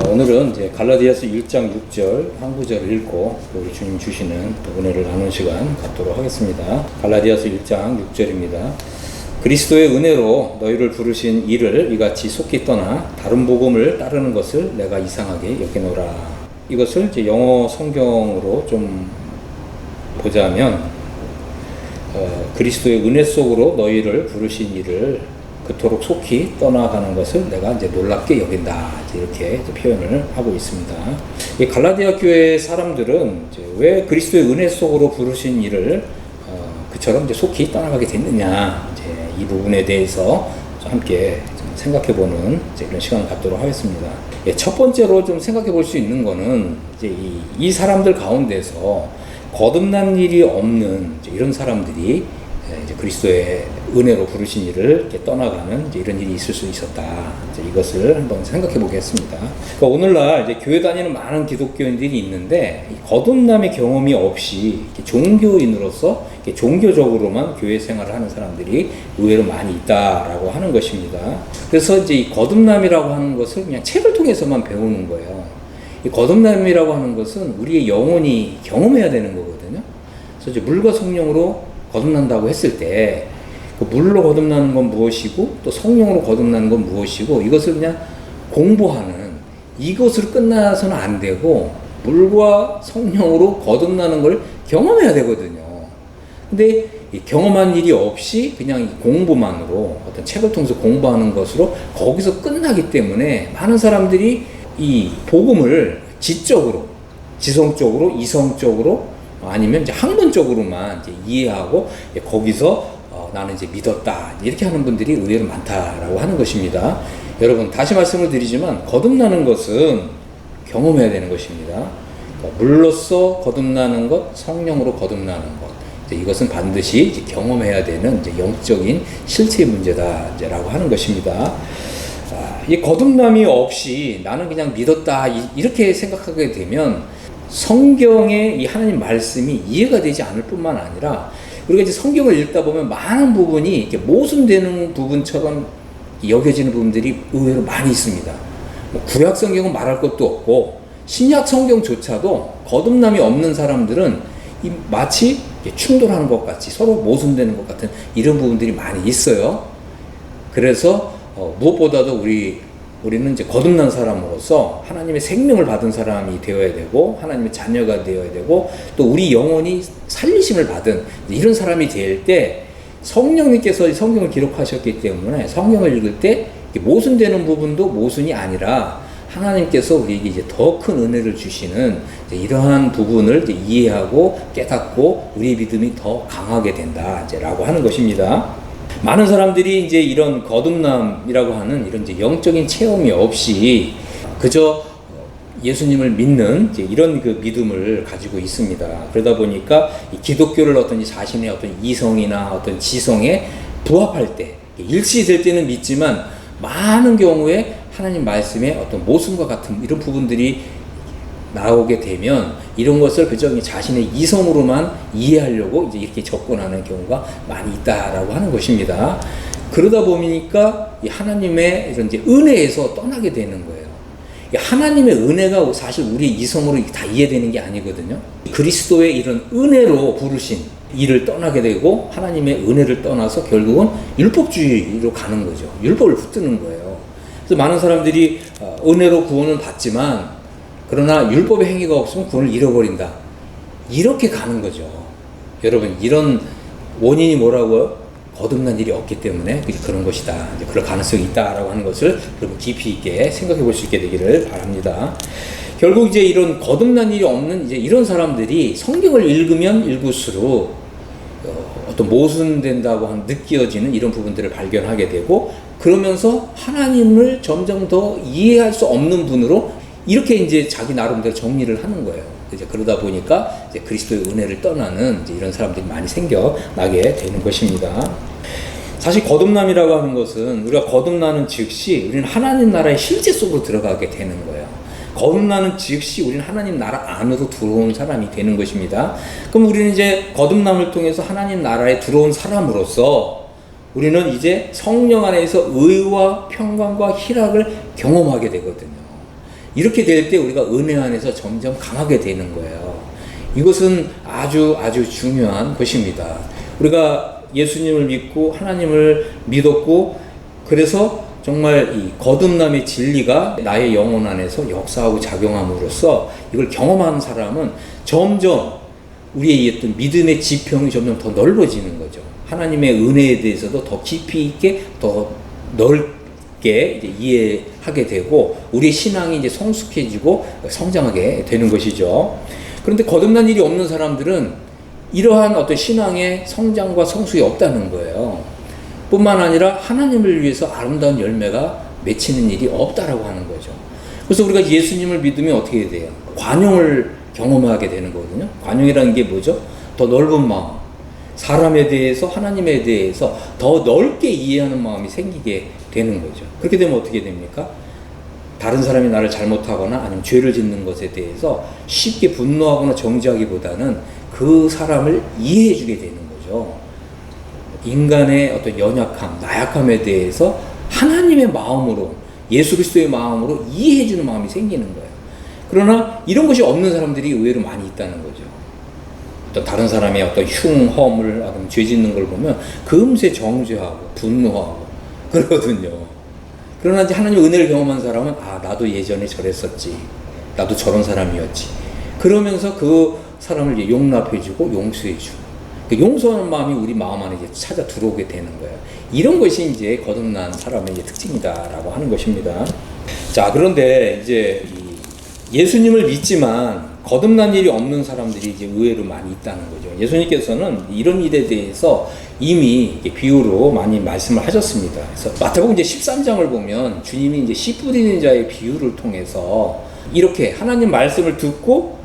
오늘은 이제 갈라디아서 1장 6절 한 구절을 읽고 우리 주님 주시는 은혜를 나누는 시간 갖도록 하겠습니다. 갈라디아서 1장 6절입니다. 그리스도의 은혜로 너희를 부르신 이를 이같이 속히 떠나 다른 복음을 따르는 것을 내가 이상하게 여기노라. 이것을 이제 영어 성경으로 좀 보자면 그리스도의 은혜 속으로 너희를 부르신 이를 그토록 속히 떠나가는 것을 내가 이제 놀랍게 여긴다. 이렇게 표현을 하고 있습니다. 이 갈라디아 교회 사람들은 이제 왜 그리스도의 은혜 속으로 부르신 이를 그처럼 이제 속히 떠나가게 됐느냐. 이제 이 부분에 대해서 함께 좀 생각해보는 이런 시간을 갖도록 하겠습니다. 첫 번째로 좀 생각해 볼 수 있는 거는 이제 이 사람들 가운데서 거듭난 일이 없는 이런 사람들이 이제 그리스도의 은혜로 부르신 일을 이렇게 떠나가는 이제 이런 일이 있을 수 있었다. 이제 이것을 한번 생각해 보겠습니다. 그러니까 오늘날 이제 교회 다니는 많은 기독교인들이 있는데 거듭남의 경험이 없이 종교인으로서 종교적으로만 교회 생활을 하는 사람들이 의외로 많이 있다라고 하는 것입니다. 그래서 이제 이 거듭남이라고 하는 것을 그냥 책을 통해서만 배우는 거예요. 이 거듭남이라고 하는 것은 우리의 영혼이 경험해야 되는 거거든요. 그래서 이제 물과 성령으로 거듭난다고 했을 때 그 물로 거듭나는 건 무엇이고 또 성령으로 거듭나는 건 무엇이고 이것을 그냥 공부하는 이것으로 끝나서는 안 되고 물과 성령으로 거듭나는 걸 경험해야 되거든요. 근데 이 경험한 일이 없이 그냥 이 공부만으로 어떤 책을 통해서 공부하는 것으로 거기서 끝나기 때문에 많은 사람들이 이 복음을 지적으로, 지성적으로, 이성적으로 아니면 이제 학문적으로만 이제 이해하고 거기서 나는 이제 믿었다 이렇게 하는 분들이 의외로 많다라고 하는 것입니다. 여러분 다시 말씀을 드리지만 거듭나는 것은 경험해야 되는 것입니다. 그러니까 물로써 거듭나는 것, 성령으로 거듭나는 것 이것은 반드시 이제 경험해야 되는 이제 영적인 실체의 문제다라고 하는 것입니다. 이 거듭남이 없이 나는 그냥 믿었다 이렇게 생각하게 되면 성경의 이 하나님 말씀이 이해가 되지 않을 뿐만 아니라 우리가 이제 성경을 읽다 보면 많은 부분이 이렇게 모순되는 부분처럼 여겨지는 부분들이 의외로 많이 있습니다. 구약 성경은 말할 것도 없고 신약 성경조차도 거듭남이 없는 사람들은 마치 충돌하는 것 같이 서로 모순되는 것 같은 이런 부분들이 많이 있어요. 그래서 무엇보다도 우리는 이제 거듭난 사람으로서 하나님의 생명을 받은 사람이 되어야 되고 하나님의 자녀가 되어야 되고 또 우리 영혼이 살리심을 받은 이런 사람이 될 때 성령님께서 성경을 기록하셨기 때문에 성경을 읽을 때 모순되는 부분도 모순이 아니라 하나님께서 우리에게 이제 더 큰 은혜를 주시는 이러한 부분을 이제 이해하고 깨닫고 우리의 믿음이 더 강하게 된다라고 하는 것입니다. 많은 사람들이 이제 이런 거듭남이라고 하는 이런 이제 영적인 체험이 없이 그저 예수님을 믿는 이제 이런 그 믿음을 가지고 있습니다. 그러다 보니까 이 기독교를 어떤 자신의 어떤 이성이나 어떤 지성에 부합할 때 일치될 때는 믿지만 많은 경우에 하나님 말씀에 어떤 모순과 같은 이런 부분들이 나오게 되면 이런 것을 그저 자신의 이성으로만 이해하려고 이제 이렇게 접근하는 경우가 많이 있다라고 하는 것입니다. 그러다 보니까 이 하나님의 이런 이제 은혜에서 떠나게 되는 거예요. 하나님의 은혜가 사실 우리의 이성으로 다 이해되는 게 아니거든요. 그리스도의 이런 은혜로 부르신 이를 떠나게 되고 하나님의 은혜를 떠나서 결국은 율법주의로 가는 거죠. 율법을 붙드는 거예요. 그래서 많은 사람들이 은혜로 구원을 받지만 그러나 율법의 행위가 없으면 구원을 잃어버린다. 이렇게 가는 거죠. 여러분 이런 원인이 뭐라고요? 거듭난 일이 없기 때문에 그런 것이다. 그럴 가능성이 있다라고 하는 것을 여러분 깊이 있게 생각해 볼 수 있게 되기를 바랍니다. 결국 이제 이런 거듭난 일이 없는 이제 이런 사람들이 성경을 읽으면 읽을수록 어떤 모순된다고 느껴지는 이런 부분들을 발견하게 되고 그러면서 하나님을 점점 더 이해할 수 없는 분으로 이렇게 이제 자기 나름대로 정리를 하는 거예요. 이제 그러다 보니까 이제 그리스도의 은혜를 떠나는 이제 이런 사람들이 많이 생겨나게 되는 것입니다. 사실 거듭남이라고 하는 것은 우리가 거듭나는 즉시 우리는 하나님 나라의 실제 속으로 들어가게 되는 거예요. 거듭나는 즉시 우리는 하나님 나라 안으로 들어온 사람이 되는 것입니다. 그럼 우리는 이제 거듭남을 통해서 하나님 나라에 들어온 사람으로서 우리는 이제 성령 안에서 의와 평강과 희락을 경험하게 되거든요. 이렇게 될 때 우리가 은혜 안에서 점점 강하게 되는 거예요. 이것은 아주 중요한 것입니다. 우리가 예수님을 믿고 하나님을 믿었고, 그래서 정말 이 거듭남의 진리가 나의 영혼 안에서 역사하고 작용함으로써 이걸 경험한 사람은 점점 우리의 어떤 믿음의 지평이 점점 더 넓어지는 거죠. 하나님의 은혜에 대해서도 더 깊이 있게, 더 넓게 이제 이해하게 되고, 우리의 신앙이 이제 성숙해지고 성장하게 되는 것이죠. 그런데 거듭난 일이 없는 사람들은 이러한 어떤 신앙의 성장과 성숙이 없다는 거예요. 뿐만 아니라 하나님을 위해서 아름다운 열매가 맺히는 일이 없다라고 하는 거죠. 그래서 우리가 예수님을 믿으면 어떻게 돼요? 관용을 경험하게 되는 거거든요. 관용이라는 게 뭐죠? 더 넓은 마음, 사람에 대해서, 하나님에 대해서 더 넓게 이해하는 마음이 생기게 되는 거죠. 그렇게 되면 어떻게 됩니까? 다른 사람이 나를 잘못하거나 아니면 죄를 짓는 것에 대해서 쉽게 분노하거나 정죄하기보다는 그 사람을 이해해 주게 되는 거죠. 인간의 어떤 연약함, 나약함에 대해서 하나님의 마음으로, 예수 그리스도의 마음으로 이해해 주는 마음이 생기는 거예요. 그러나 이런 것이 없는 사람들이 의외로 많이 있다는 거죠. 어떤 다른 사람의 어떤 흉허물, 죄 짓는 걸 보면 금세 정죄하고 분노하고 그러거든요. 그러나 이제 하나님의 은혜를 경험한 사람은 나도 예전에 저랬었지, 나도 저런 사람이었지, 그러면서 그 사람을 용납해주고 용서해주고, 그 용서하는 마음이 우리 마음 안에 이제 찾아 들어오게 되는 거예요. 이런 것이 이제 거듭난 사람의 이제 특징이다라고 하는 것입니다. 자, 그런데 이제 예수님을 믿지만 거듭난 일이 없는 사람들이 이제 의외로 많이 있다는 거죠. 예수님께서는 이런 일에 대해서 이미 비유로 많이 말씀을 하셨습니다. 그래서 마태복음 이제 13장을 보면 주님이 이제 씨 뿌리는 자의 비유를 통해서 이렇게 하나님 말씀을 듣고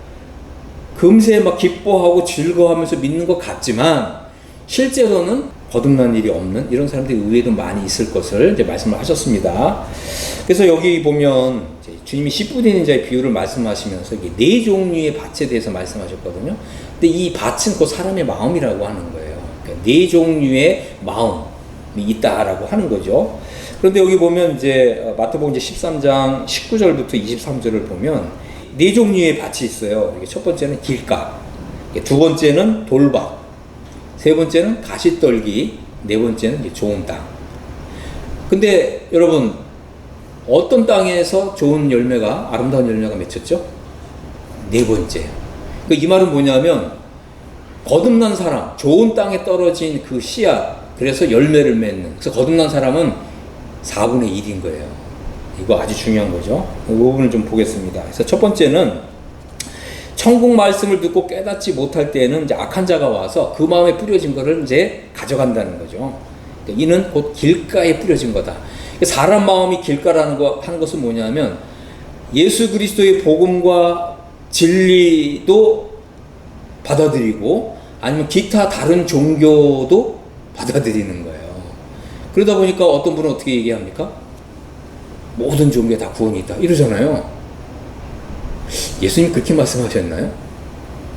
금세 막 기뻐하고 즐거워하면서 믿는 것 같지만 실제로는 거듭난 일이 없는 이런 사람들이 의외로 많이 있을 것을 이제 말씀을 하셨습니다. 그래서 여기 보면 이제 주님이 씨 뿌리는 자의 비유를 말씀하시면서 이게 네 종류의 밭에 대해서 말씀하셨거든요. 근데 이 밭은 곧 사람의 마음이라고 하는 거예요. 그러니까 네 종류의 마음이 있다라고 하는 거죠. 그런데 여기 보면 이제 마태복음 이제 13장 19절부터 23절을 보면 네 종류의 밭이 있어요. 첫 번째는 길가, 두 번째는 돌밭, 세 번째는 가시떨기, 네 번째는 이제 좋은 땅. 근데 여러분, 어떤 땅에서 좋은 열매가, 아름다운 열매가 맺혔죠? 네 번째. 이 말은 뭐냐면 거듭난 사람, 좋은 땅에 떨어진 그 씨앗, 그래서 열매를 맺는, 그래서 거듭난 사람은 4분의 1인 거예요. 이거 아주 중요한 거죠. 이 부분을 좀 보겠습니다. 그래서 첫 번째는 천국 말씀을 듣고 깨닫지 못할 때에는 이제 악한 자가 와서 그 마음에 뿌려진 것을 이제 가져간다는 거죠. 그러니까 이는 곧 길가에 뿌려진 거다. 사람 마음이 길가라는 거 하는 것은 뭐냐면 예수 그리스도의 복음과 진리도 받아들이고 아니면 기타 다른 종교도 받아들이는 거예요. 그러다 보니까 어떤 분은 어떻게 얘기합니까? 모든 종교에 다 구원이 있다 이러잖아요. 예수님 그렇게 말씀하셨나요?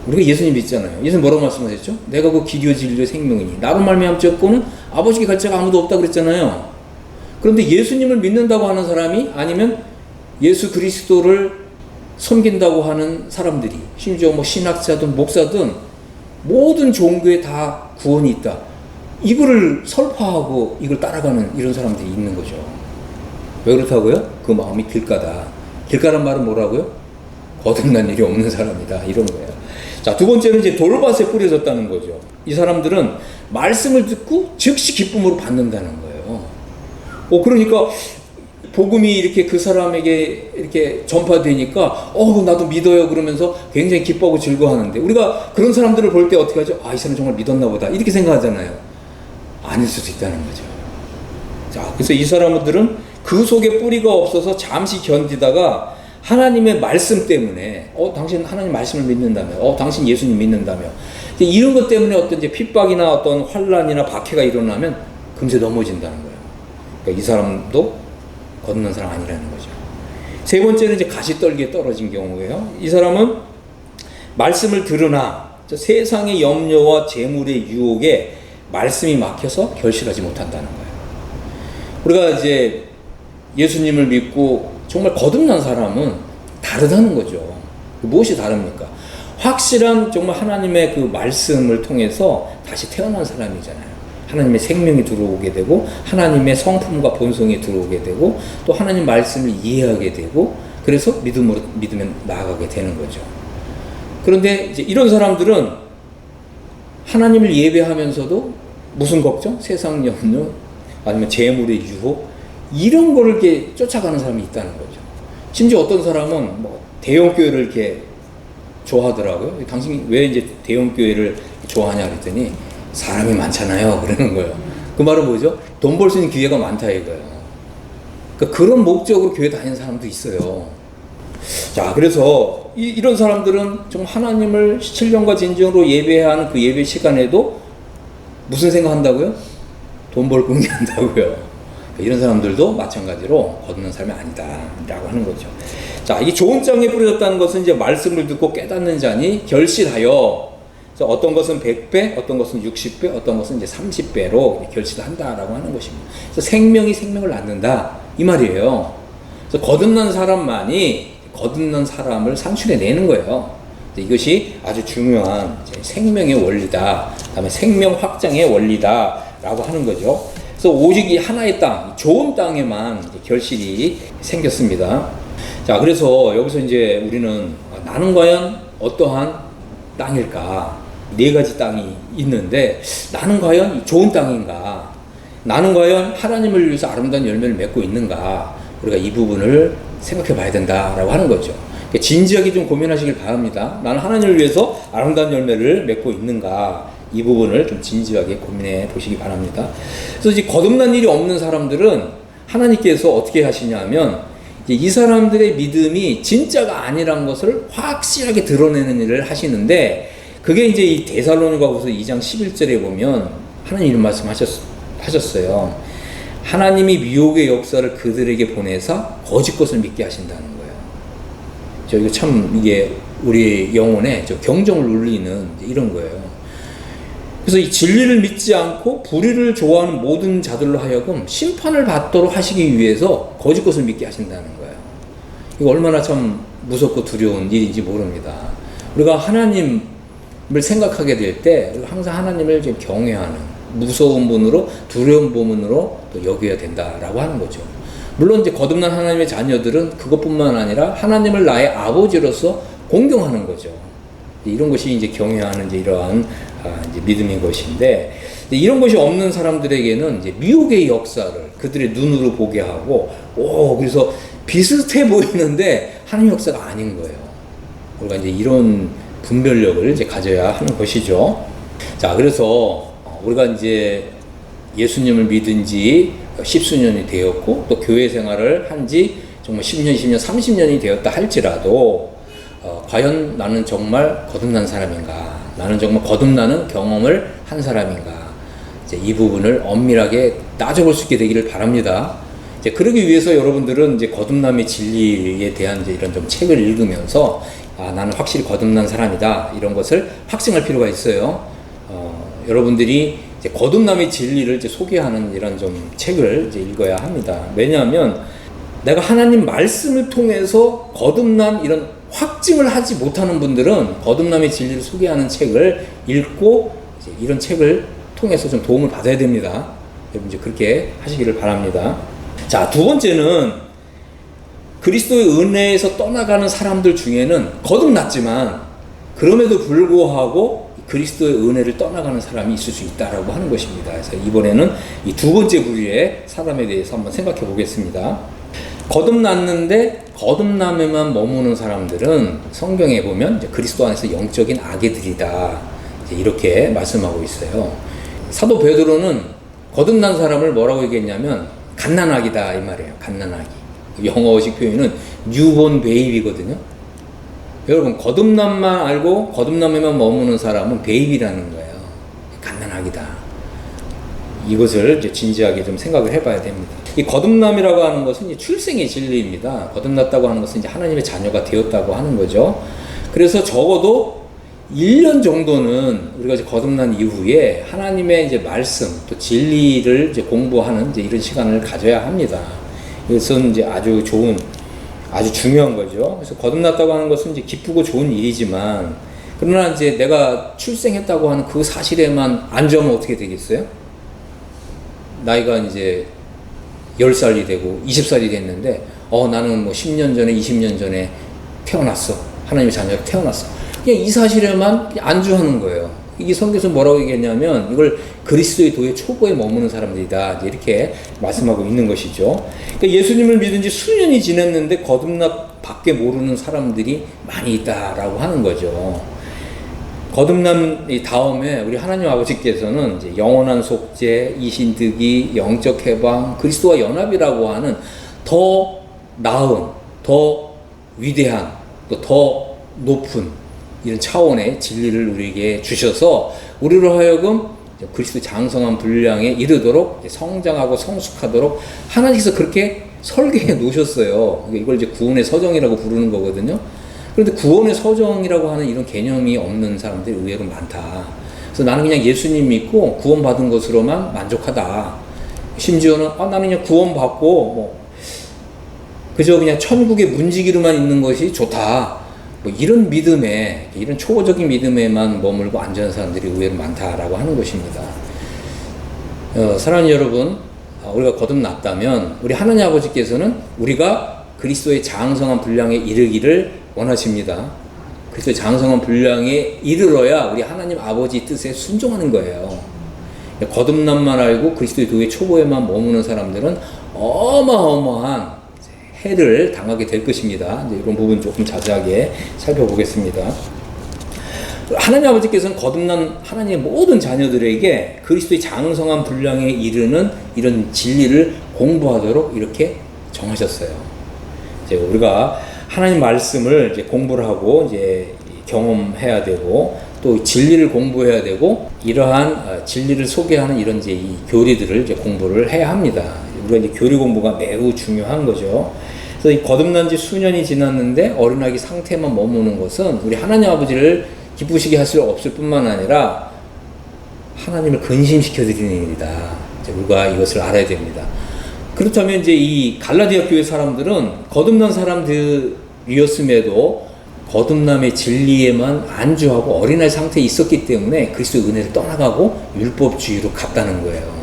우리가 예수님 믿잖아요. 예수님 뭐라고 말씀하셨죠? 내가 그 길이요 진리요 생명이니 나로 말미암지 없고는 아버지께 갈 자가 아무도 없다 그랬잖아요. 그런데 예수님을 믿는다고 하는 사람이 아니면 예수 그리스도를 섬긴다고 하는 사람들이 심지어 뭐 신학자든 목사든 모든 종교에 다 구원이 있다. 이거를 설파하고 이걸 따라가는 이런 사람들이 있는 거죠. 왜 그렇다고요? 그 마음이 길가다. 길가란 말은 뭐라고요? 거듭난 일이 없는 사람이다. 이런 거예요. 자, 두 번째는 이제 돌밭에 뿌려졌다는 거죠. 이 사람들은 말씀을 듣고 즉시 기쁨으로 받는다는 거예요. 그러니까 복음이 이렇게 그 사람에게 이렇게 전파되니까 나도 믿어요 그러면서 굉장히 기뻐하고 즐거워하는데 우리가 그런 사람들을 볼 때 어떻게 하죠? 이 사람 정말 믿었나 보다 이렇게 생각하잖아요. 아닐 수도 있다는 거죠. 자, 그래서 이 사람들은 그 속에 뿌리가 없어서 잠시 견디다가 하나님의 말씀 때문에 당신 하나님 말씀을 믿는다며 당신 예수님 믿는다며 이런 것 때문에 어떤 이제 핍박이나 어떤 환란이나 박해가 일어나면 금세 넘어진다는 거예요. 그러니까 이 사람도 거듭난 사람 아니라는 거죠. 세 번째는 이제 가시떨기에 떨어진 경우예요. 이 사람은 말씀을 들으나 세상의 염려와 재물의 유혹에 말씀이 막혀서 결실하지 못한다는 거예요. 우리가 이제 예수님을 믿고 정말 거듭난 사람은 다르다는 거죠. 무엇이 다릅니까? 확실한 정말 하나님의 그 말씀을 통해서 다시 태어난 사람이잖아요. 하나님의 생명이 들어오게 되고 하나님의 성품과 본성이 들어오게 되고 또 하나님 말씀을 이해하게 되고 그래서 믿음에 나아가게 되는 거죠. 그런데 이제 이런 사람들은 하나님을 예배하면서도 무슨 걱정? 세상 염려, 아니면 재물의 유혹, 이런 거를 이렇게 쫓아가는 사람이 있다는 거죠. 심지어 어떤 사람은 뭐 대형교회를 이렇게 좋아하더라고요. 당신이 왜 이제 대형교회를 좋아하냐 그랬더니 사람이 많잖아요. 그러는 거예요. 그 말은 뭐죠? 돈 벌 수 있는 기회가 많다 이거예요. 그러니까 그런 목적으로 교회 다니는 사람도 있어요. 자, 그래서 이런 사람들은 정말 하나님을 신령과 진정으로 예배하는 그 예배 시간에도 무슨 생각한다고요? 돈 벌 궁리한다고요. 이런 사람들도 마찬가지로 거듭난 사람이 아니다라고 하는 거죠. 자, 이 좋은 땅에 뿌려졌다는 것은 이제 말씀을 듣고 깨닫는 자니 결실하여, 그래서 어떤 것은 100배, 어떤 것은 60배, 어떤 것은 이제 30배로 결실한다라고 하는 것입니다. 그래서 생명이 생명을 낳는다 이 말이에요. 그래서 거듭난 사람만이 거듭난 사람을 산출해내는 거예요. 이것이 아주 중요한 생명의 원리다, 그다음에 생명 확장의 원리다라고 하는 거죠. 그래서 오직 이 하나의 땅, 좋은 땅에만 결실이 생겼습니다. 자, 그래서 여기서 이제 우리는 나는 과연 어떠한 땅일까? 네 가지 땅이 있는데 나는 과연 좋은 땅인가? 나는 과연 하나님을 위해서 아름다운 열매를 맺고 있는가? 우리가 이 부분을 생각해 봐야 된다라고 하는 거죠. 진지하게 좀 고민하시길 바랍니다. 나는 하나님을 위해서 아름다운 열매를 맺고 있는가? 이 부분을 좀 진지하게 고민해 보시기 바랍니다. 그래서 이제 거듭난 일이 없는 사람들은 하나님께서 어떻게 하시냐면 이 사람들의 믿음이 진짜가 아니란 것을 확실하게 드러내는 일을 하시는데, 그게 이제 이 데살로니가후서 2장 11절에 보면 하나님 이런 말씀하셨어요. 하나님이 미혹의 역사를 그들에게 보내사 거짓 것을 믿게 하신다는 거예요. 이거 참 이게 우리 영혼에 경종을 울리는 이런 거예요. 그래서 이 진리를 믿지 않고 불의를 좋아하는 모든 자들로 하여금 심판을 받도록 하시기 위해서 거짓 것을 믿게 하신다는 거예요. 이거 얼마나 참 무섭고 두려운 일인지 모릅니다. 우리가 하나님을 생각하게 될 때 항상 하나님을 좀 경외하는 무서운 분으로, 두려운 분으로 또 여겨야 된다라고 하는 거죠. 물론 이제 거듭난 하나님의 자녀들은 그것뿐만 아니라 하나님을 나의 아버지로서 공경하는 거죠. 이런 것이 이제 경외하는 이제 이러한 이제 믿음인 것인데, 이런 것이 없는 사람들에게는 이제 미혹의 역사를 그들의 눈으로 보게 하고, 그래서 비슷해 보이는데 하나님 역사가 아닌 거예요. 우리가 이제 이런 분별력을 이제 가져야 하는 것이죠. 자, 그래서 우리가 이제 예수님을 믿은 지 10수년이 되었고, 또 교회 생활을 한 지 정말 10년, 20년, 30년이 되었다 할지라도, 과연 나는 정말 거듭난 사람인가? 나는 정말 거듭나는 경험을 한 사람인가? 이제 이 부분을 엄밀하게 따져볼 수 있게 되기를 바랍니다. 이제 그러기 위해서 여러분들은 이제 거듭남의 진리에 대한 이제 이런 좀 책을 읽으면서, 나는 확실히 거듭난 사람이다, 이런 것을 확증할 필요가 있어요. 여러분들이 이제 거듭남의 진리를 이제 소개하는 이런 좀 책을 이제 읽어야 합니다. 왜냐하면 내가 하나님 말씀을 통해서 거듭난 이런 확증을 하지 못하는 분들은 거듭남의 진리를 소개하는 책을 읽고 이제 이런 책을 통해서 좀 도움을 받아야 됩니다. 여러분 이제 그렇게 하시기를 바랍니다. 자, 두 번째는 그리스도의 은혜에서 떠나가는 사람들 중에는 거듭났지만 그럼에도 불구하고 그리스도의 은혜를 떠나가는 사람이 있을 수 있다라고 하는 것입니다. 그래서 이번에는 이 두 번째 부류의 사람에 대해서 한번 생각해 보겠습니다. 거듭났는데 거듭남에만 머무는 사람들은 성경에 보면 이제 그리스도 안에서 영적인 아기들이다, 이제 이렇게 말씀하고 있어요. 사도 베드로는 거듭난 사람을 뭐라고 얘기했냐면 갓난아기다 이 말이에요. 갓난아기. 영어식 표현은 뉴본 베이비거든요. 여러분, 거듭남만 알고 거듭남에만 머무는 사람은 베이비라는 거예요. 갓난아기다. 이것을 이제 진지하게 좀 생각을 해봐야 됩니다. 이 거듭남이라고 하는 것은 이제 출생의 진리입니다. 거듭났다고 하는 것은 이제 하나님의 자녀가 되었다고 하는 거죠. 그래서 적어도 1년 정도는 우리가 이제 거듭난 이후에 하나님의 이제 말씀, 또 진리를 이제 공부하는 이제 이런 시간을 가져야 합니다. 이것은 이제 아주 좋은 아주 중요한 거죠. 그래서 거듭났다고 하는 것은 이제 기쁘고 좋은 일이지만, 그러나 이제 내가 출생했다고 하는 그 사실에만 안주하면 어떻게 되겠어요? 나이가 이제 10살이 되고 20살이 됐는데, 나는 뭐 10년 전에, 20년 전에 태어났어. 하나님의 자녀로 태어났어. 그냥 이 사실에만 안주하는 거예요. 이게 성경에서 뭐라고 얘기했냐면, 이걸 그리스도의 도의 초보에 머무는 사람들이다, 이렇게 말씀하고 있는 것이죠. 그러니까 예수님을 믿은 지 수년이 지났는데 거듭남 밖에 모르는 사람들이 많이 있다라고 하는 거죠. 거듭남 다음에 우리 하나님 아버지께서는 이제 영원한 속죄, 이신득이, 영적 해방, 그리스도와 연합이라고 하는 더 나은, 더 위대한, 또 더 높은 이런 차원의 진리를 우리에게 주셔서 우리로 하여금 그리스도 장성한 분량에 이르도록 성장하고 성숙하도록 하나님께서 그렇게 설계해 놓으셨어요. 이걸 이제 구원의 서정이라고 부르는 거거든요. 그런데 구원의 서정이라고 하는 이런 개념이 없는 사람들이 의외로 많다. 그래서 나는 그냥 예수님 믿고 구원받은 것으로만 만족하다. 심지어는 나는 그냥 구원받고 그저 그냥 천국의 문지기로만 있는 것이 좋다. 이런 믿음에, 이런 초보적인 믿음에만 머물고 앉은 사람들이 의외로 많다라고 하는 것입니다. 사랑하는 여러분, 우리가 거듭났다면 우리 하나님 아버지께서는 우리가 그리스도의 장성한 분량에 이르기를 원하십니다. 그리스도의 장성한 분량에 이르러야 우리 하나님 아버지 뜻에 순종하는 거예요. 거듭남만 알고 그리스도의 도의 초보에만 머무는 사람들은 어마어마한 해를 당하게 될 것입니다. 이제 이런 부분 조금 자세하게 살펴보겠습니다. 하나님 아버지께서는 거듭난 하나님의 모든 자녀들에게 그리스도의 장성한 분량에 이르는 이런 진리를 공부하도록 이렇게 정하셨어요. 이제 우리가 하나님 말씀을 이제 공부를 하고 이제 경험해야 되고 또 진리를 공부해야 되고 이러한 진리를 소개하는 이런 이제 이 교리들을 이제 공부를 해야 합니다. 우리가 이제 교리 공부가 매우 중요한 거죠. 그래서 이 거듭난 지 수년이 지났는데 어린아기 상태만 머무는 것은 우리 하나님 아버지를 기쁘시게 할 수 없을 뿐만 아니라 하나님을 근심시켜 드리는 일이다. 이제 우리가 이것을 알아야 됩니다. 그렇다면 이제 이 갈라디아 교회 사람들은 거듭난 사람들이었음에도 거듭남의 진리에만 안주하고 어린아이 상태에 있었기 때문에 그리스도의 은혜를 떠나가고 율법주의로 갔다는 거예요.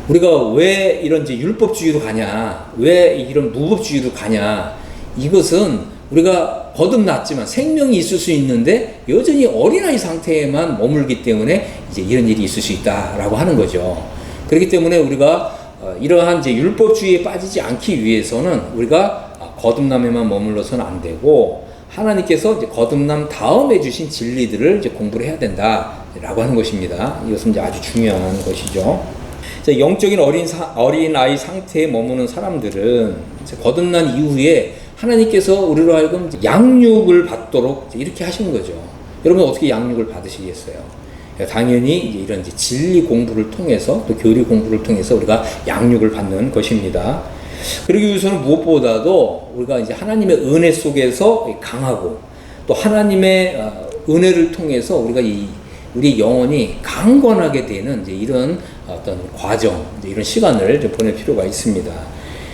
우리가 왜 이런 이제 율법주의로 가냐, 왜 이런 무법주의로 가냐, 이것은 우리가 거듭났지만 생명이 있을 수 있는데 여전히 어린아이 상태에만 머물기 때문에 이제 이런 일이 있을 수 있다라고 하는 거죠. 그렇기 때문에 우리가 이러한 이제 율법주의에 빠지지 않기 위해서는 우리가 거듭남에만 머물러서는 안 되고 하나님께서 이제 거듭남 다음에 주신 진리들을 이제 공부를 해야 된다라고 하는 것입니다. 이것은 이제 아주 중요한 것이죠. 영적인 어린아이 상태에 머무는 사람들은 이제 거듭난 이후에 하나님께서 우리로 하여금 양육을 받도록 이렇게 하시는 거죠. 여러분 어떻게 양육을 받으시겠어요? 당연히 이제 이런 이제 진리 공부를 통해서 또 교리 공부를 통해서 우리가 양육을 받는 것입니다. 그러기 위해서는 무엇보다도 우리가 이제 하나님의 은혜 속에서 강하고 또 하나님의 은혜를 통해서 우리가 우리 영혼이 강건하게 되는 이제 이런 어떤 과정, 이제 이런 시간을 좀 보낼 필요가 있습니다.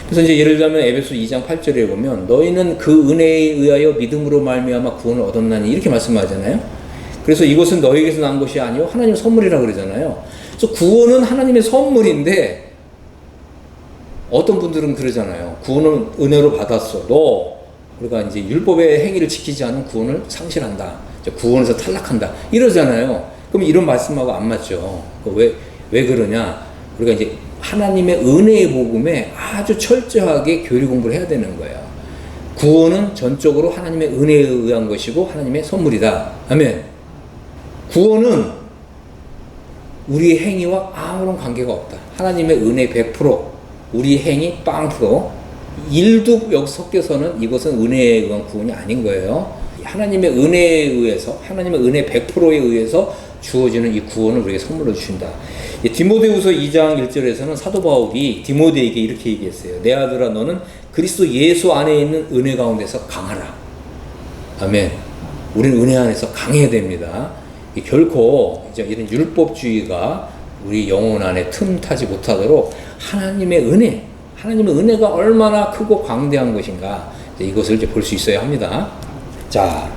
그래서 이제 예를 들면 에베소 2장 8절에 보면 너희는 그 은혜에 의하여 믿음으로 말미암아 구원을 얻었나니 이렇게 말씀하잖아요. 그래서 이것은 너희에게서 난 것이 아니요 하나님의 선물이라 그러잖아요. 그래서 구원은 하나님의 선물인데 어떤 분들은 그러잖아요. 구원을 은혜로 받았어도 우리가 이제 율법의 행위를 지키지 않으면 구원을 상실한다. 구원에서 탈락한다. 이러잖아요. 그럼 이런 말씀하고 안 맞죠. 왜 그러냐? 우리가 이제 하나님의 은혜의 복음에 아주 철저하게 교리 공부를 해야 되는 거예요. 구원은 전적으로 하나님의 은혜에 의한 것이고 하나님의 선물이다. 아멘. 구원은 우리의 행위와 아무런 관계가 없다. 하나님의 은혜 100%, 우리 행위 0%, 일도 여기 섞여서는 이것은 은혜에 의한 구원이 아닌 거예요. 하나님의 은혜에 의해서, 하나님의 은혜 100%에 의해서 주어지는 이 구원을 우리에게 선물로 주신다. 디모데후서 2장 1절에서는 사도 바울이 디모데에게 이렇게 얘기했어요. 내 아들아 너는 그리스도 예수 안에 있는 은혜 가운데서 강하라. 아멘. 우리는 은혜 안에서 강해야 됩니다. 결코 이제 이런 율법주의가 우리 영혼 안에 틈타지 못하도록 하나님의 은혜가 얼마나 크고 광대한 것인가, 이것을 이제 볼 수 있어야 합니다. 자,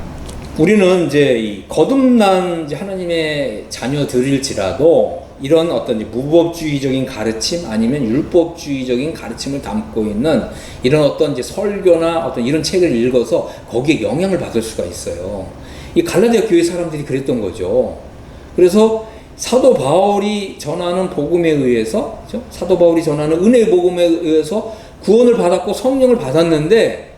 우리는 이제 이 거듭난 이제 하나님의 자녀들일지라도 이런 어떤 무법주의적인 가르침 아니면 율법주의적인 가르침을 담고 있는 이런 어떤 이제 설교나 어떤 이런 책을 읽어서 거기에 영향을 받을 수가 있어요. 이 갈라디아 교회 사람들이 그랬던 거죠. 그래서 사도 바울이 전하는 복음에 의해서, 그렇죠? 사도 바울이 전하는 은혜의 복음에 의해서 구원을 받았고 성령을 받았는데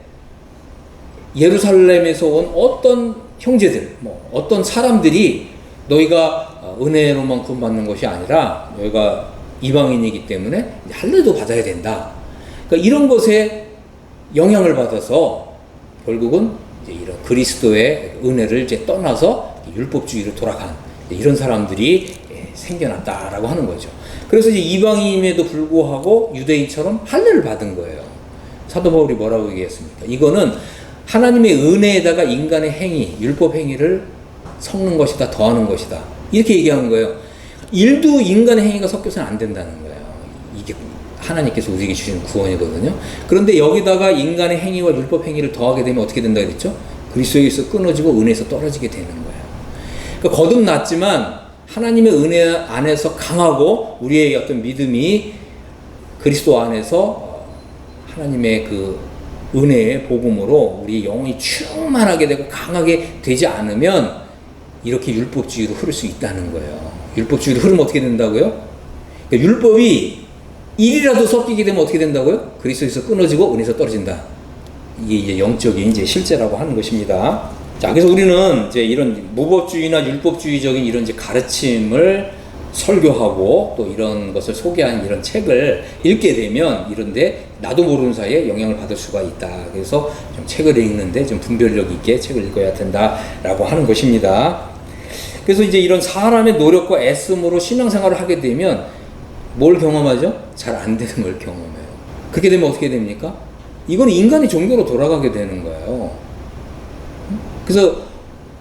예루살렘에서 온 어떤 형제들, 어떤 사람들이 너희가 은혜로만 구원받는 것이 아니라 너희가 이방인이기 때문에 할례도 받아야 된다. 그러니까 이런 것에 영향을 받아서 결국은 이제 이런 그리스도의 은혜를 이제 떠나서 율법주의로 돌아간 이런 사람들이 생겨났다라고 하는 거죠. 그래서 이제 이방인임에도 불구하고 유대인처럼 할례를 받은 거예요. 사도 바울이 뭐라고 얘기했습니까? 이거는 하나님의 은혜에다가 인간의 행위, 율법 행위를 섞는 것이다, 더하는 것이다. 이렇게 얘기하는 거예요. 일도 인간의 행위가 섞여서는 안 된다는 거예요. 이게 하나님께서 우리에게 주신 구원이거든요. 그런데 여기다가 인간의 행위와 율법 행위를 더하게 되면 어떻게 된다 그랬죠? 그리스도에서 끊어지고 은혜에서 떨어지게 되는 거예요. 그러니까 거듭났지만 하나님의 은혜 안에서 강하고 우리의 어떤 믿음이 그리스도 안에서 하나님의 그 은혜의 복음으로 우리 영혼이 충만하게 되고 강하게 되지 않으면 이렇게 율법주의로 흐를 수 있다는 거예요. 율법주의로 흐르면 어떻게 된다고요? 그러니까 율법이 일이라도 섞이게 되면 어떻게 된다고요? 그리스도에서 끊어지고 은혜에서 떨어진다. 이게 이제 영적인 이제 실제라고 하는 것입니다. 자, 그래서 우리는 이제 이런 무법주의나 율법주의적인 이런 이제 가르침을 설교하고 또 이런 것을 소개하는 이런 책을 읽게 되면 이런데 나도 모르는 사이에 영향을 받을 수가 있다. 그래서 좀 책을 읽는데 좀 분별력 있게 책을 읽어야 된다라고 하는 것입니다. 그래서 이제 이런 사람의 노력과 애씀으로 신앙생활을 하게 되면 뭘 경험하죠? 잘 안 되는 걸 경험해요. 그렇게 되면 어떻게 됩니까? 이건 인간의 종교로 돌아가게 되는 거예요. 그래서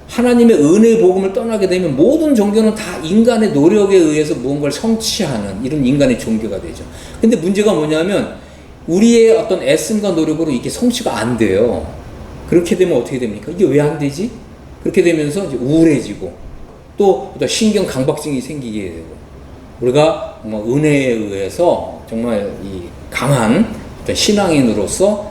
하나님의 은혜의 복음을 떠나게 되면 모든 종교는 다 인간의 노력에 의해서 무언가를 성취하는 이런 인간의 종교가 되죠. 근데 문제가 뭐냐면 우리의 어떤 애씀과 노력으로 이게 성취가 안 돼요. 그렇게 되면 어떻게 됩니까? 이게 왜 안 되지? 그렇게 되면서 이제 우울해지고 또 신경 강박증이 생기게 되고 우리가 은혜에 의해서 정말 이 강한 어떤 신앙인으로서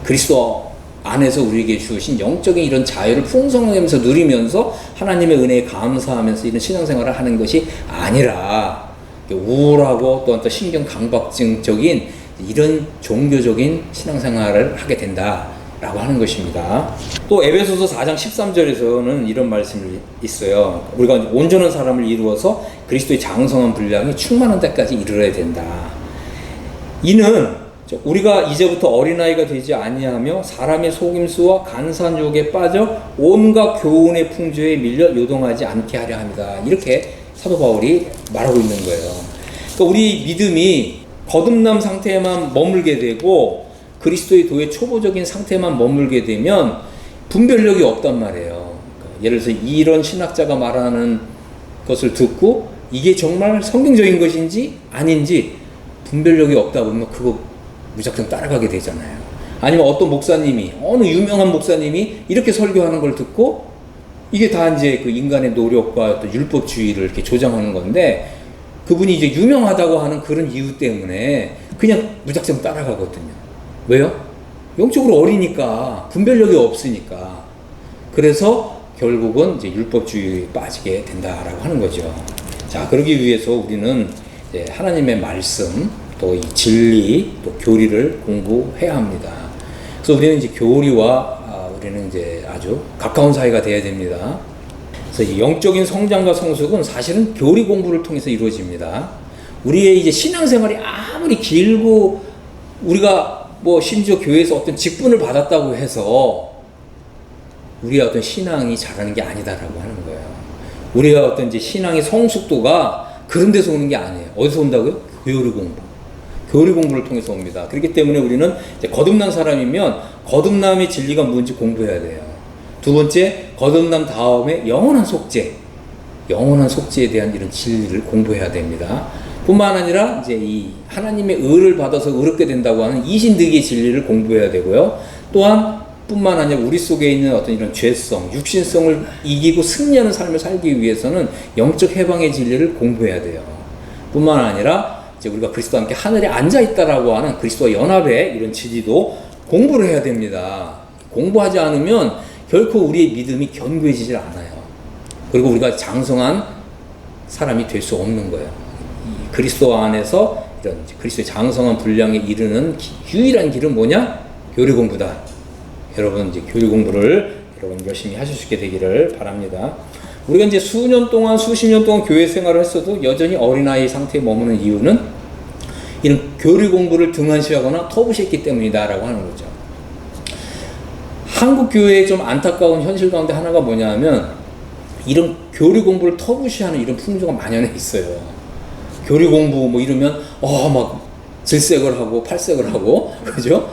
그리스도 안에서 우리에게 주신 영적인 이런 자유를 풍성하면서 누리면서 하나님의 은혜에 감사하면서 이런 신앙생활을 하는 것이 아니라 우울하고 또 신경 강박증적인 이런 종교적인 신앙생활을 하게 된다라고 하는 것입니다. 또 에베소서 4장 13절에서는 이런 말씀이 있어요. 우리가 온전한 사람을 이루어서 그리스도의 장성한 분량이 충만한 데까지 이르러야 된다. 이는 우리가 이제부터 어린아이가 되지 아니하며 사람의 속임수와 간사한 유혹에 빠져 온갖 교훈의 풍조에 밀려 요동하지 않게 하려 합니다. 이렇게 사도 바울이 말하고 있는 거예요. 그러니까 우리 믿음이 거듭남 상태에만 머물게 되고 그리스도의 도의 초보적인 상태에만 머물게 되면 분별력이 없단 말이에요. 그러니까 예를 들어서 이런 신학자가 말하는 것을 듣고 이게 정말 성경적인 것인지 아닌지 분별력이 없다 보면 그거 무작정 따라가게 되잖아요. 아니면 어떤 목사님이, 어느 유명한 목사님이 이렇게 설교하는 걸 듣고 이게 다 이제 그 인간의 노력과 또 율법주의를 이렇게 조장하는 건데 그분이 이제 유명하다고 하는 그런 이유 때문에 그냥 무작정 따라가거든요. 왜요? 영적으로 어리니까, 분별력이 없으니까. 그래서 결국은 이제 율법주의에 빠지게 된다라고 하는 거죠. 자, 그러기 위해서 우리는 이제 하나님의 말씀, 또 이 진리, 또 교리를 공부해야 합니다. 그래서 우리는 이제 교리와 우리는 이제 아주 가까운 사이가 돼야 됩니다. 그래서 영적인 성장과 성숙은 사실은 교리 공부를 통해서 이루어집니다. 우리의 이제 신앙생활이 아무리 길고 우리가 뭐 심지어 교회에서 어떤 직분을 받았다고 해서 우리의 어떤 신앙이 자라는 게 아니다라고 하는 거예요. 우리의 어떤 이제 신앙의 성숙도가 그런 데서 오는 게 아니에요. 어디서 온다고요? 교리 공부. 교리 공부를 통해서 옵니다. 그렇기 때문에 우리는 이제 거듭난 사람이면 거듭남의 진리가 뭔지 공부해야 돼요. 두 번째, 거듭남 다음에 영원한 속죄에 대한 이런 진리를 공부해야 됩니다. 뿐만 아니라 이제 이 하나님의 의를 받아서 의롭게 된다고 하는 이신득의 진리를 공부해야 되고요. 또한 뿐만 아니라 우리 속에 있는 어떤 이런 죄성, 육신성을 이기고 승리하는 삶을 살기 위해서는 영적 해방의 진리를 공부해야 돼요. 뿐만 아니라 이제 우리가 그리스도와 함께 하늘에 앉아 있다라고 하는 그리스도와 연합의 이런 진리도 공부를 해야 됩니다. 공부하지 않으면 결코 우리의 믿음이 견고해지질 않아요. 그리고 우리가 장성한 사람이 될 수 없는 거예요. 이 그리스도 안에서 이런 그리스도의 장성한 분량에 이르는 유일한 길은 뭐냐? 교리 공부다. 여러분 이제 교리 공부를 여러분 열심히 하실 수 있게 되기를 바랍니다. 우리가 이제 수년 동안 수십 년 동안 교회 생활을 했어도 여전히 어린아이 상태에 머무는 이유는 이런 교리 공부를 등한시하거나 터부시했기 때문이다라고 하는 거죠. 한국 교회의 좀 안타까운 현실 가운데 하나가 뭐냐면 이런 교리 공부를 터부시하는 이런 풍조가 만연해 있어요. 교리 공부 뭐 이러면 막 질색을 하고 팔색을 하고 그죠?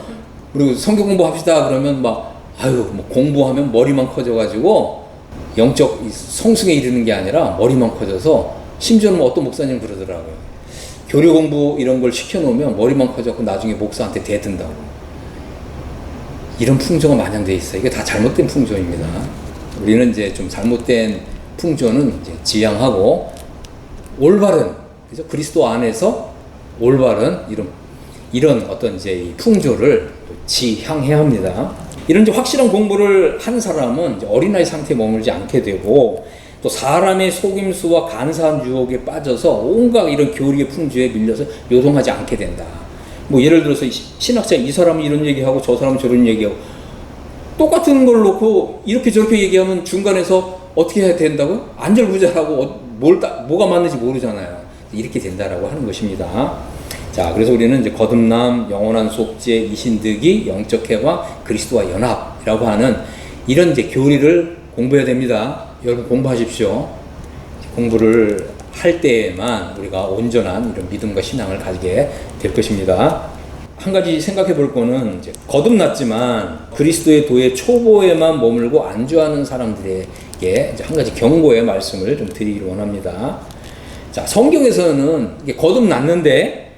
그리고 성경 공부합시다 그러면 막 뭐 공부하면 머리만 커져가지고 영적 성숙에 이르는 게 아니라 머리만 커져서 심지어는 어떤 목사님 그러더라고요. 교리 공부 이런 걸 시켜놓으면 머리만 커져서 나중에 목사한테 대든다고. 이런 풍조가 만연돼 있어요. 이게 다 잘못된 풍조입니다. 우리는 이제 좀 잘못된 풍조는 이제 지양하고 올바른 그죠? 그리스도 안에서 올바른 이런 어떤 이제 이 풍조를 지향해야 합니다. 이런 이제 확실한 공부를 한 사람은 이제 어린아이 상태에 머물지 않게 되고 또 사람의 속임수와 간사한 유혹에 빠져서 온갖 이런 교리의 풍조에 밀려서 요동하지 않게 된다. 뭐 예를 들어서 신학자 이 사람은 이런 얘기하고 저 사람은 저런 얘기하고 똑같은 걸 놓고 이렇게 저렇게 얘기하면 중간에서 어떻게 해야 된다고요? 안절부절하고 뭐가 맞는지 모르잖아요. 이렇게 된다라고 하는 것입니다. 자, 그래서 우리는 이제 거듭남, 영원한 속죄, 이신득이, 영적 해방, 그리스도와 연합이라고 하는 이런 이제 교리를 공부해야 됩니다. 여러분 공부하십시오. 공부를 할 때에만 우리가 온전한 이런 믿음과 신앙을 가지게 될 것입니다. 한 가지 생각해 볼 거는 이제 거듭났지만 그리스도의 도의 초보에만 머물고 안주하는 사람들에게 이제 한 가지 경고의 말씀을 좀 드리기를 원합니다. 자, 성경에서는 이게 거듭났는데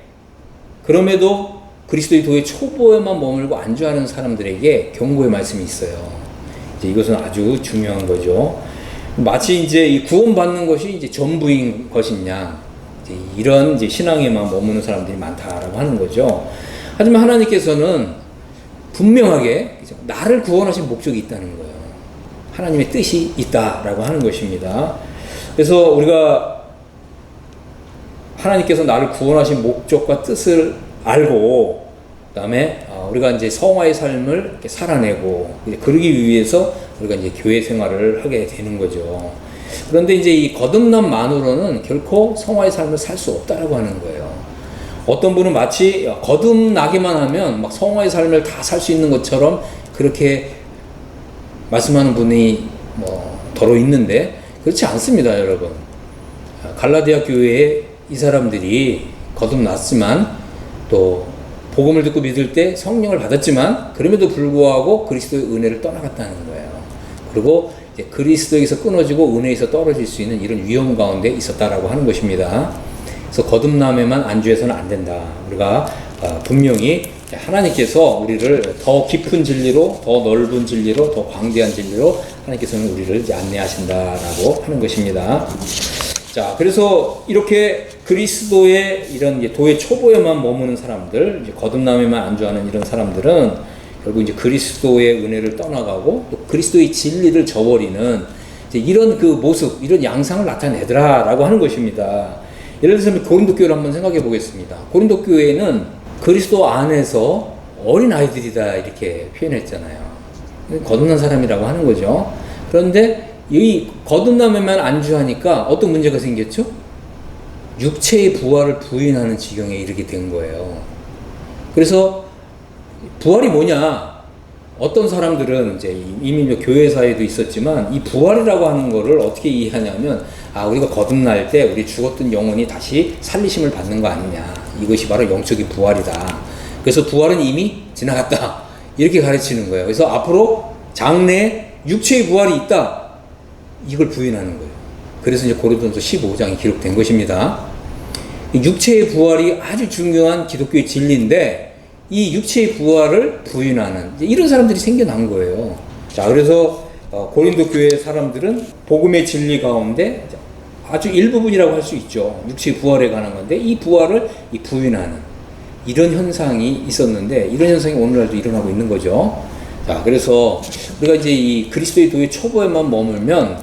그럼에도 그리스도의 도의 초보에만 머물고 안주하는 사람들에게 경고의 말씀이 있어요. 이제 이것은 아주 중요한 거죠. 마치 이제 이 구원받는 것이 이제 전부인 것이냐, 이제 이런 이제 신앙에만 머무는 사람들이 많다라고 하는 거죠. 하지만 하나님께서는 분명하게 나를 구원하신 목적이 있다는 거예요. 하나님의 뜻이 있다라고 하는 것입니다. 그래서 우리가 하나님께서 나를 구원하신 목적과 뜻을 알고, 그 다음에 우리가 이제 성화의 삶을 이렇게 살아내고, 그러기 위해서 우리가 이제 교회 생활을 하게 되는 거죠. 그런데 이제 이 거듭남만으로는 결코 성화의 삶을 살 수 없다라고 하는 거예요. 어떤 분은 마치 거듭나기만 하면 막 성화의 삶을 다 살 수 있는 것처럼 그렇게 말씀하는 분이 뭐 더러 있는데 그렇지 않습니다, 여러분. 갈라디아 교회에 이 사람들이 거듭났지만 또 복음을 듣고 믿을 때 성령을 받았지만 그럼에도 불구하고 그리스도의 은혜를 떠나갔다는 거예요. 그리고 이제 그리스도에서 끊어지고 은혜에서 떨어질 수 있는 이런 위험 가운데 있었다라고 하는 것입니다. 그래서 거듭남에만 안주해서는 안 된다. 우리가 분명히 하나님께서 우리를 더 깊은 진리로, 더 넓은 진리로, 더 광대한 진리로 하나님께서는 우리를 이제 안내하신다라고 하는 것입니다. 자, 그래서 이렇게 그리스도의 이런 이제 도의 초보에만 머무는 사람들, 이제 거듭남에만 안주하는 이런 사람들은 결국 이제 그리스도의 은혜를 떠나가고 또 그리스도의 진리를 저버리는 이제 이런 그 모습, 이런 양상을 나타내더라라고 하는 것입니다. 예를 들어서 고린도 교회를 한번 생각해 보겠습니다. 고린도 교회는 그리스도 안에서 어린 아이들이다 이렇게 표현했잖아요. 거듭난 사람이라고 하는 거죠. 그런데 이 거듭남에만 안주하니까 어떤 문제가 생겼죠? 육체의 부활을 부인하는 지경에 이르게 된 거예요. 그래서 부활이 뭐냐? 어떤 사람들은 이제 이미 교회사에도 있었지만 이 부활이라고 하는 거를 어떻게 이해하냐면 우리가 거듭날 때 우리 죽었던 영혼이 다시 살리심을 받는 거 아니냐. 이것이 바로 영적인 부활이다. 그래서 부활은 이미 지나갔다. 이렇게 가르치는 거예요. 그래서 앞으로 장래에 육체의 부활이 있다. 이걸 부인하는 거예요. 그래서 이제 고린도전서 15장이 기록된 것입니다. 육체의 부활이 아주 중요한 기독교의 진리인데 이 육체의 부활을 부인하는 이런 사람들이 생겨난 거예요. 자, 그래서 고린도 교회 사람들은 복음의 진리 가운데 아주 일부분이라고 할 수 있죠. 육체의 부활에 관한 건데 이 부활을 부인하는 이런 현상이 있었는데 이런 현상이 오늘날도 일어나고 있는 거죠. 자, 그래서 우리가 이제 이 그리스도의 도의 초보에만 머물면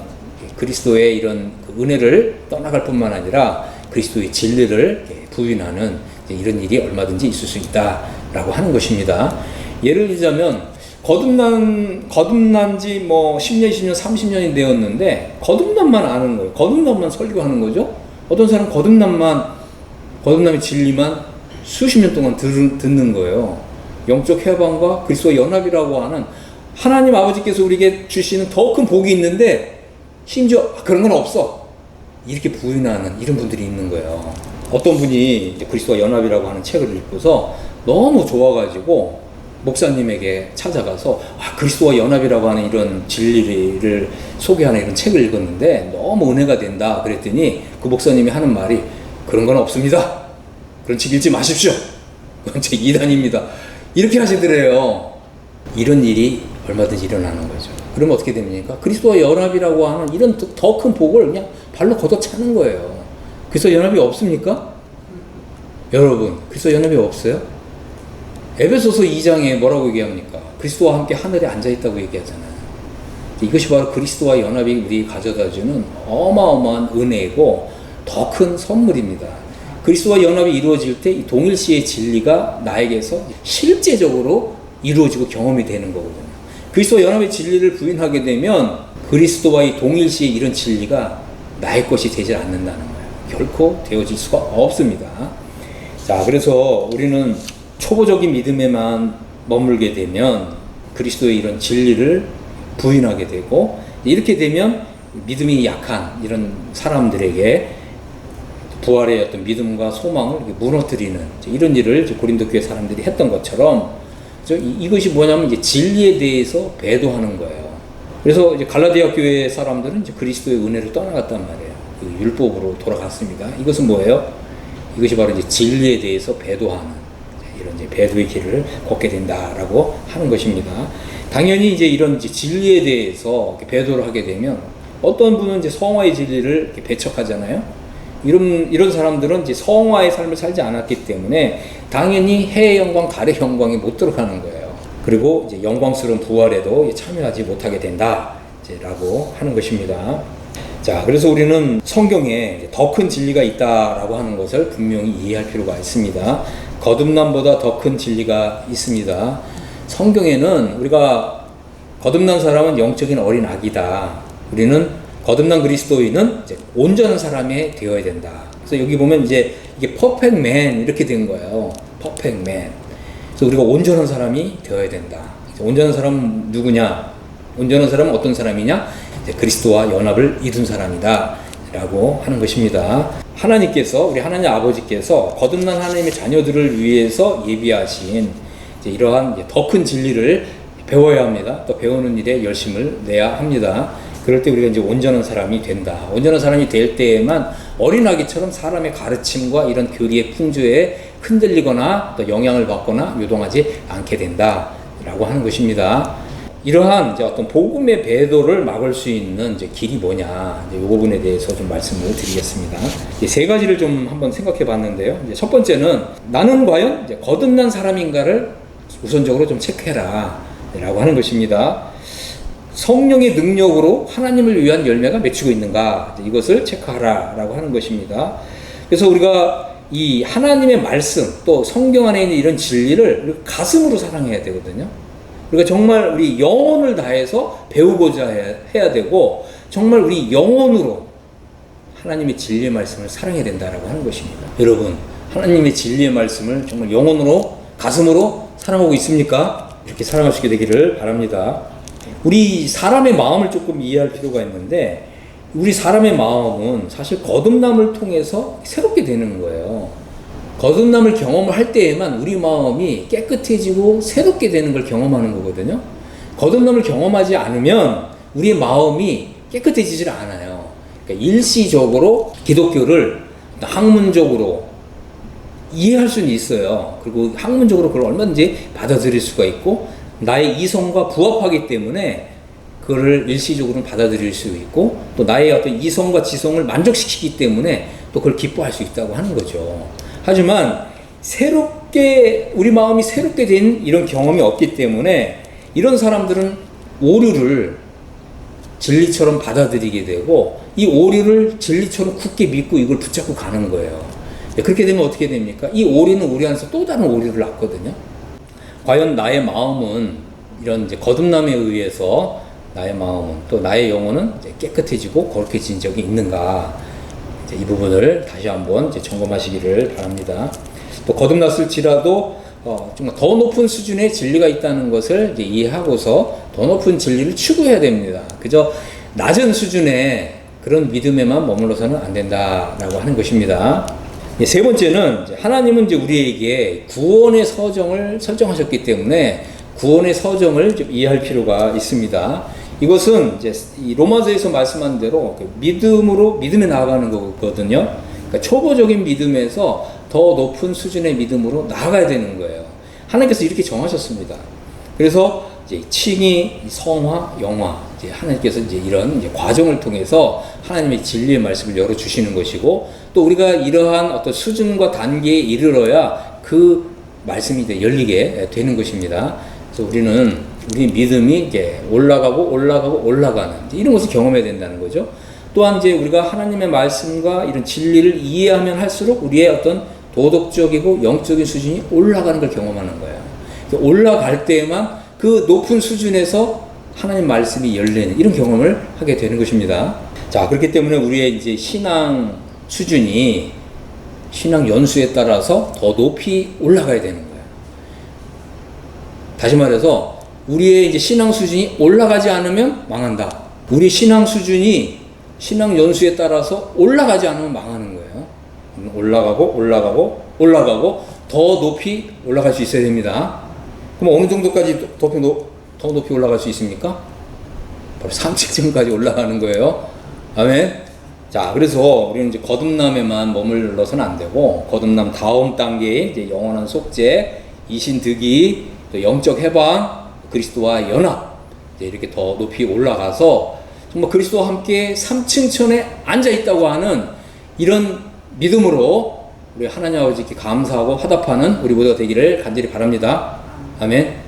그리스도의 이런 그 은혜를 떠나갈 뿐만 아니라 그리스도의 진리를 부인하는 이런 일이 얼마든지 있을 수 있다라고 하는 것입니다. 예를 들자면 거듭난 지 뭐 10년, 20년, 30년이 되었는데 거듭남만 아는 거예요. 거듭남만 설교하는 거죠. 어떤 사람은 거듭남의 진리만 수십 년 동안 듣는 거예요. 영적 해방과 그리스도와 연합이라고 하는 하나님 아버지께서 우리에게 주시는 더 큰 복이 있는데 심지어 그런 건 없어. 이렇게 부인하는 이런 분들이 있는 거예요. 어떤 분이 그리스도와 연합이라고 하는 책을 읽고서 너무 좋아가지고 목사님에게 찾아가서 그리스도와 연합이라고 하는 이런 진리를 소개하는 이런 책을 읽었는데 너무 은혜가 된다 그랬더니 그 목사님이 하는 말이 그런 건 없습니다. 그런 책 읽지 마십시오. 그건 책 이단입니다. 이렇게 하시더래요. 이런 일이 얼마든지 일어나는 거죠. 그러면 어떻게 됩니까? 그리스도와 연합이라고 하는 이런 더 큰 복을 그냥 발로 걷어차는 거예요. 그리스도 연합이 없습니까? 여러분, 그리스도 연합이 없어요? 에베소서 2장에 뭐라고 얘기합니까? 그리스도와 함께 하늘에 앉아있다고 얘기하잖아요. 이것이 바로 그리스도와 연합이 우리 가져다주는 어마어마한 은혜이고 더 큰 선물입니다. 그리스도와 연합이 이루어질 때 이 동일시의 진리가 나에게서 실제적으로 이루어지고 경험이 되는 거거든요. 그리스도와 연합의 진리를 부인하게 되면 그리스도와의 동일시의 이런 진리가 나의 것이 되지 않는다는 거예요. 결코 되어질 수가 없습니다. 자, 그래서 우리는 초보적인 믿음에만 머물게 되면 그리스도의 이런 진리를 부인하게 되고 이렇게 되면 믿음이 약한 이런 사람들에게 부활의 어떤 믿음과 소망을 무너뜨리는 이런 일을 고린도 교회 사람들이 했던 것처럼 이것이 뭐냐면 이제 진리에 대해서 배도하는 거예요. 그래서 이제 갈라디아 교회 사람들은 이제 그리스도의 은혜를 떠나갔단 말이에요. 그 율법으로 돌아갔습니다. 이것은 뭐예요? 이것이 바로 이제 진리에 대해서 배도하는 이런 이제 배도의 길을 걷게 된다라고 하는 것입니다. 당연히 이제 이런 이제 진리에 대해서 배도를 하게 되면 어떤 분은 이제 성화의 진리를 배척하잖아요. 이런 사람들은 이제 성화의 삶을 살지 않았기 때문에 당연히 해의 영광, 달의 영광에 못 들어가는 거예요. 그리고 이제 영광스러운 부활에도 참여하지 못하게 된다라고 하는 것입니다. 자, 그래서 우리는 성경에 더 큰 진리가 있다라고 하는 것을 분명히 이해할 필요가 있습니다. 거듭남보다 더 큰 진리가 있습니다. 성경에는 우리가 거듭난 사람은 영적인 어린 아기다. 우리는 거듭난 그리스도인은 이제 온전한 사람이 되어야 된다. 그래서 여기 보면 이제 이게 perfect man 이렇게 된 거예요. perfect man. 그래서 우리가 온전한 사람이 되어야 된다. 온전한 사람은 누구냐? 온전한 사람은 어떤 사람이냐? 이제 그리스도와 연합을 이룬 사람이다. 라고 하는 것입니다. 하나님께서, 우리 하나님 아버지께서 거듭난 하나님의 자녀들을 위해서 예비하신 이제 이러한 더 큰 진리를 배워야 합니다. 또 배우는 일에 열심을 내야 합니다. 그럴 때 우리가 이제 온전한 사람이 된다. 온전한 사람이 될 때에만 어린아기처럼 사람의 가르침과 이런 교리의 풍조에 흔들리거나 또 영향을 받거나 요동하지 않게 된다. 라고 하는 것입니다. 이러한 이제 어떤 복음의 배도를 막을 수 있는 이제 길이 뭐냐, 이 부분에 대해서 좀 말씀을 드리겠습니다. 이제 세 가지를 좀 한번 생각해 봤는데요. 이제 첫 번째는 나는 과연 이제 거듭난 사람인가를 우선적으로 좀 체크해라. 라고 하는 것입니다. 성령의 능력으로 하나님을 위한 열매가 맺히고 있는가, 이것을 체크하라. 라고 하는 것입니다. 그래서 우리가 이 하나님의 말씀, 또 성경 안에 있는 이런 진리를 가슴으로 사랑해야 되거든요. 우리가 정말 우리 영혼을 다해서 배우고자 해야 되고 정말 우리 영혼으로 하나님의 진리의 말씀을 사랑해야 된다라고 하는 것입니다. 여러분, 하나님의 진리의 말씀을 정말 영혼으로, 가슴으로 사랑하고 있습니까? 이렇게 사랑할 수 있게 되기를 바랍니다. 우리 사람의 마음을 조금 이해할 필요가 있는데 우리 사람의 마음은 사실 거듭남을 통해서 새롭게 되는 거예요. 거듭남을 경험을 할 때에만 우리 마음이 깨끗해지고 새롭게 되는 걸 경험하는 거거든요. 거듭남을 경험하지 않으면 우리의 마음이 깨끗해지질 않아요. 그러니까 일시적으로 기독교를 학문적으로 이해할 수는 있어요. 그리고 학문적으로 그걸 얼마든지 받아들일 수가 있고 나의 이성과 부합하기 때문에 그거를 일시적으로는 받아들일 수 있고 또 나의 어떤 이성과 지성을 만족시키기 때문에 또 그걸 기뻐할 수 있다고 하는 거죠. 하지만 새롭게 우리 마음이 새롭게 된 이런 경험이 없기 때문에 이런 사람들은 오류를 진리처럼 받아들이게 되고 이 오류를 진리처럼 굳게 믿고 이걸 붙잡고 가는 거예요. 그렇게 되면 어떻게 됩니까? 이 오류는 우리 안에서 또 다른 오류를 낳거든요. 과연 나의 마음은 이런 이제 거듭남에 의해서 나의 마음은 또 나의 영혼은 이제 깨끗해지고 거룩해진 적이 있는가? 이제 이 부분을 다시 한번 이제 점검하시기를 바랍니다. 또 거듭났을지라도 정말 더 높은 수준의 진리가 있다는 것을 이제 이해하고서 더 높은 진리를 추구해야 됩니다. 그저 낮은 수준의 그런 믿음에만 머물러서는 안 된다라고 하는 것입니다. 세 번째는 하나님은 이제 우리에게 구원의 서정을 설정하셨기 때문에 구원의 서정을 좀 이해할 필요가 있습니다. 이것은 이제 이 로마서에서 말씀한 대로 믿음에 나아가는 거거든요. 그러니까 초보적인 믿음에서 더 높은 수준의 믿음으로 나아가야 되는 거예요. 하나님께서 이렇게 정하셨습니다. 그래서 이제 칭의, 성화, 영화, 이제 하나님께서 이제 이런 이제 과정을 통해서 하나님의 진리의 말씀을 열어주시는 것이고, 또 우리가 이러한 어떤 수준과 단계에 이르러야 그 말씀이 이제 열리게 되는 것입니다. 그래서 우리 믿음이 이제 올라가는 이런 것을 경험해야 된다는 거죠. 또한 이제 우리가 하나님의 말씀과 이런 진리를 이해하면 할수록 우리의 어떤 도덕적이고 영적인 수준이 올라가는 걸 경험하는 거예요. 올라갈 때에만 그 높은 수준에서 하나님 말씀이 열리는 이런 경험을 하게 되는 것입니다. 자, 그렇기 때문에 우리의 이제 신앙 수준이 신앙 연수에 따라서 더 높이 올라가야 되는 거예요. 다시 말해서 우리의 이제 신앙 수준이 올라가지 않으면 망한다. 우리 신앙 수준이 신앙 연수에 따라서 올라가지 않으면 망하는 거예요. 올라가고 더 높이 올라갈 수 있어야 됩니다. 그럼 어느 정도까지 더 높이 올라갈 수 있습니까? 바로 3층까지 올라가는 거예요. 아멘. 자, 그래서 우리는 이제 거듭남에만 머물러서는 안 되고, 거듭남 다음 단계에 이제 영원한 속죄, 이신득의, 또 영적 해방, 그리스도와 연합, 이제 이렇게 더 높이 올라가서 정말 그리스도와 함께 3층천에 앉아 있다고 하는 이런 믿음으로 우리 하나님 아버지께 감사하고 화답하는 우리 모두가 되기를 간절히 바랍니다. 아멘.